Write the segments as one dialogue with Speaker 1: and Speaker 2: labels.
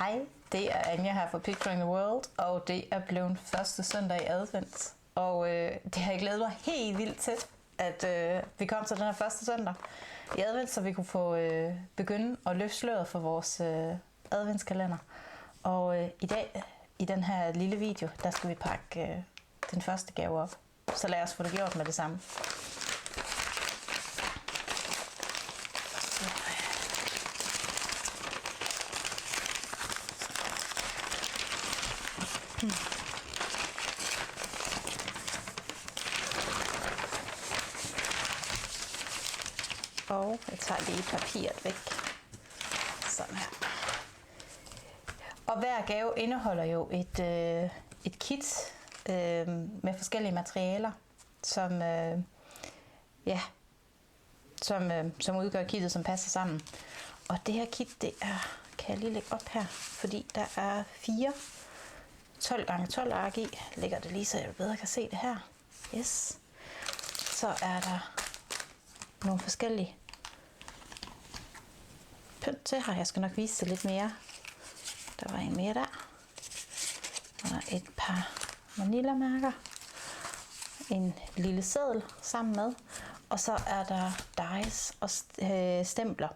Speaker 1: Hej, det er Anja her fra Picturing the World, og det er blevet første søndag i advent. Og det har jeg glædet mig helt vildt til, at vi kom til den her første søndag i advent, så vi kunne få begynde at løfte sløret for vores adventskalender. Og i dag, i den her lille video, der skal vi pakke den første gave op. Så lad os få det gjort med det samme. Og jeg tager lige papiret væk. Sådan her. Og hver gave indeholder jo et kit med forskellige materialer, som udgør kittet, som passer sammen. Og det her kit, det er, kan jeg lige lægge op her, fordi der er 4 12x12 ark i. Jeg lægger det lige, så jeg bedre kan se det her. Yes. Så er der nogle forskellige pynt til her. Jeg skal nok vise det lidt mere. Der var en mere der. Og et par Manila-mærker. En lille seddel sammen med. Og så er der dice og stempler.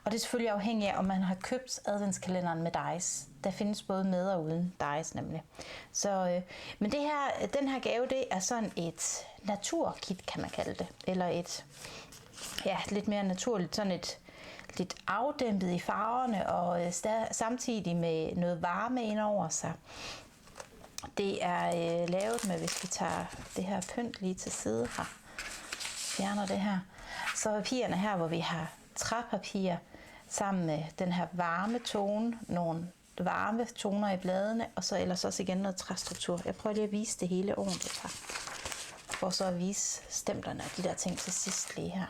Speaker 1: Og det er selvfølgelig afhængigt af, om man har købt adventskalenderen med dice. Der findes både med og uden dice nemlig. Så, men den her gave, det er sådan et naturkit, kan man kalde det. Eller et lidt mere naturligt, sådan et lidt afdæmpet i farverne og samtidig med noget varme ind over sig. Det er lavet med, hvis vi tager det her pynt lige til side her, fjerner det her, så papirerne her, hvor vi har træpapir sammen med den her varme tone, nogle varme toner i bladene, og så ellers også igen noget træstruktur. Jeg prøver lige at vise det hele ordentligt her, for så at vise stemplerne og de der ting til sidst lige her.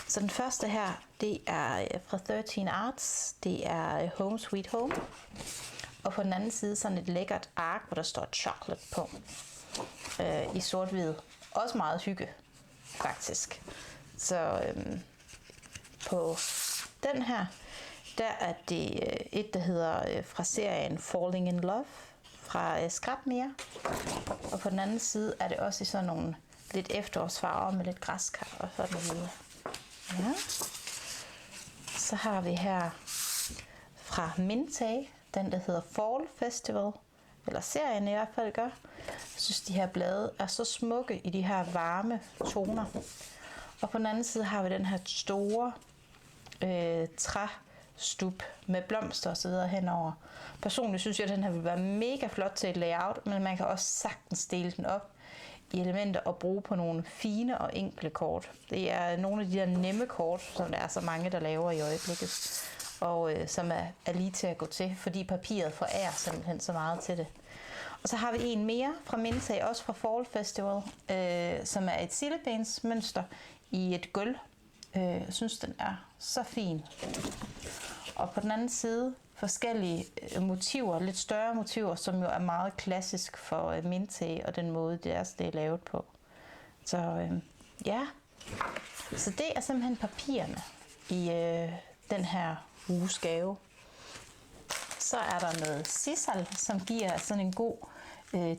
Speaker 1: Så den første her, det er fra 13 Arts, det er Home Sweet Home. Og på den anden side sådan et lækkert ark, hvor der står chocolate på, i sort-hvid. Også meget hygge, faktisk. Så på den her, der er det et, der hedder fra serien Falling in Love fra Skrapmere. Og på den anden side er det også i sådan nogle lidt efterårsfarver med lidt græskar og sådan noget. Ja. Så har vi her fra Mintag, den der hedder Fall Festival, eller serien i hvert fald gør. Jeg synes, de her blade er så smukke i de her varme toner. Og på den anden side har vi den her store træstup med blomster og så videre henover. Personligt synes jeg, at den her vil være mega flot til et layout, men man kan også sagtens dele den op i elementer og bruge på nogle fine og enkle kort. Det er nogle af de der nemme kort, som der er så mange, der laver i øjeblikket, og som er lige til at gå til, fordi papiret forærer simpelthen så meget til det. Og så har vi en mere fra Mintag, også fra Fall Festival, som er et sildebensmønster i et gulv. Jeg synes, den er så fin. Og på den anden side forskellige motiver, lidt større motiver, som jo er meget klassisk for Mintag og den måde, det er lavet på. Så så det er simpelthen papirerne i den her uges gave. Så er der noget sisal, som giver sådan en god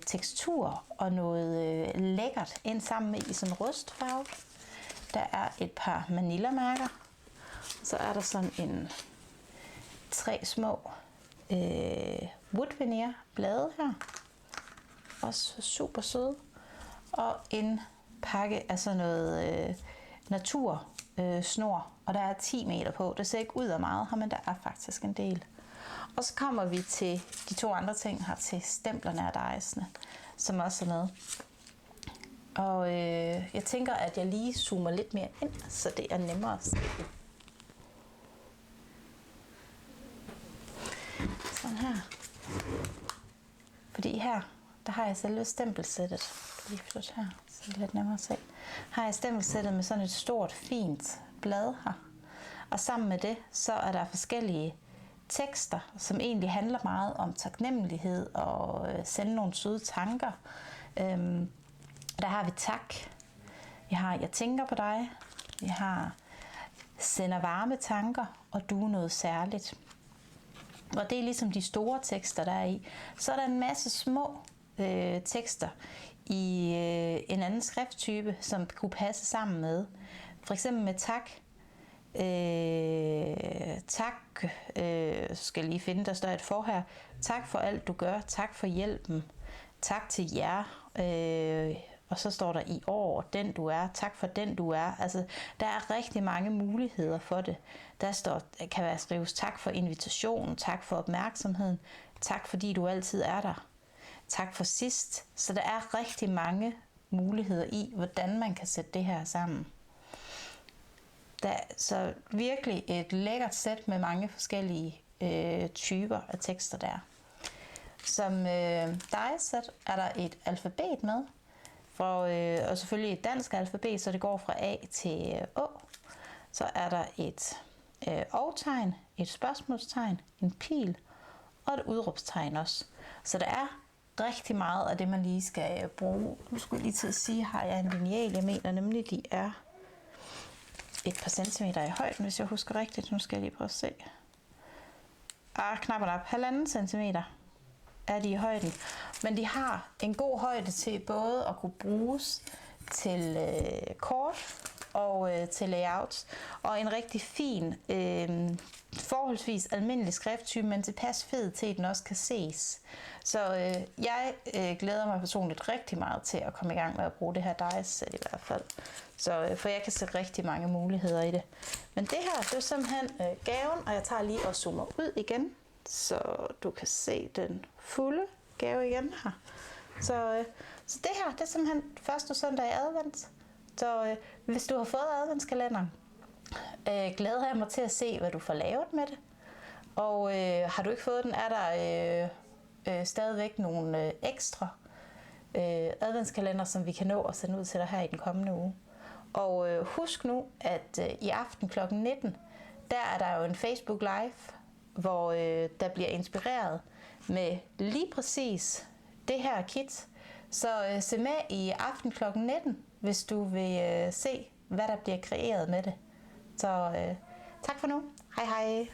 Speaker 1: tekstur og noget lækkert ind sammen med i sådan en rustfarve. Der er et par Manila-mærker. Så er der sådan 3 små wood veneer blade her. Også super søde. Og en pakke af sådan noget snor, og der er 10 meter på. Det ser ikke ud af meget her, men der er faktisk en del. Og så kommer vi til de 2 andre ting her, til stemplerne og dicene, som også er med. Og jeg tænker, at jeg lige zoomer lidt mere ind, så det er nemmere at se. Sådan her. Fordi her, der har jeg selve stempelsættet. Lige flytte her, så det er lidt nemmere at se. Her har jeg stempelsættet med sådan et stort, fint blad her. Og sammen med det, så er der forskellige tekster, som egentlig handler meget om taknemmelighed og sende nogle søde tanker. Der har vi tak. Vi har jeg tænker på dig. Vi har sender varme tanker, og du er noget særligt. og det er ligesom de store tekster, der er i. Så er der en masse små tekster i en anden skrifttype, som kunne passe sammen med. For eksempel med tak. Tak, skal jeg lige finde, der står et for her. Tak for alt du gør, tak for hjælpen, tak til jer, og så står der i år, den du er, tak for den du er. Altså, der er rigtig mange muligheder for det. Kan være skrives tak for invitationen, tak for opmærksomheden, tak fordi du altid er der, tak for sidst. Så der er rigtig mange muligheder i, hvordan man kan sætte det her sammen. Så virkelig et lækkert sæt med mange forskellige typer af tekster der. Som dice-sæt er der et alfabet med, og selvfølgelig et dansk alfabet, så det går fra A til Å. Så er der et og-tegn, et spørgsmålstegn, en pil og et udråbstegn også. Så der er rigtig meget af det, man lige skal bruge. Nu skulle jeg lige til at sige, har jeg en lineal? Jeg mener nemlig, de er et par centimeter i højden, hvis jeg husker rigtigt. Nu skal jeg lige prøve at se. Knap og nap. 1,5 centimeter er de i højden. Men de har en god højde til både at kunne bruges til kort og til layouts. Og en rigtig fin, forholdsvis almindelig skrifttype, men tilpas fed til, at den også kan ses. Så jeg glæder mig personligt rigtig meget til at komme i gang med at bruge det her dice-sæt i hvert fald. Så, for jeg kan se rigtig mange muligheder i det. Men det her, det er simpelthen gaven, og jeg tager lige og zoomer ud igen, så du kan se den fulde gave igen her. Så det her, det er simpelthen første søndag i advent. Så hvis du har fået adventskalenderen, glæder jeg mig til at se, hvad du får lavet med det. Og har du ikke fået den, er der stadigvæk nogle ekstra adventskalender, som vi kan nå at sende ud til dig her i den kommende uge. Og husk nu, at i aften kl. 19, der er der jo en Facebook Live, hvor der bliver inspireret med lige præcis det her kit. Så se med i aften kl. 19, hvis du vil se, hvad der bliver kreeret med det. Så tak for nu. Hej hej.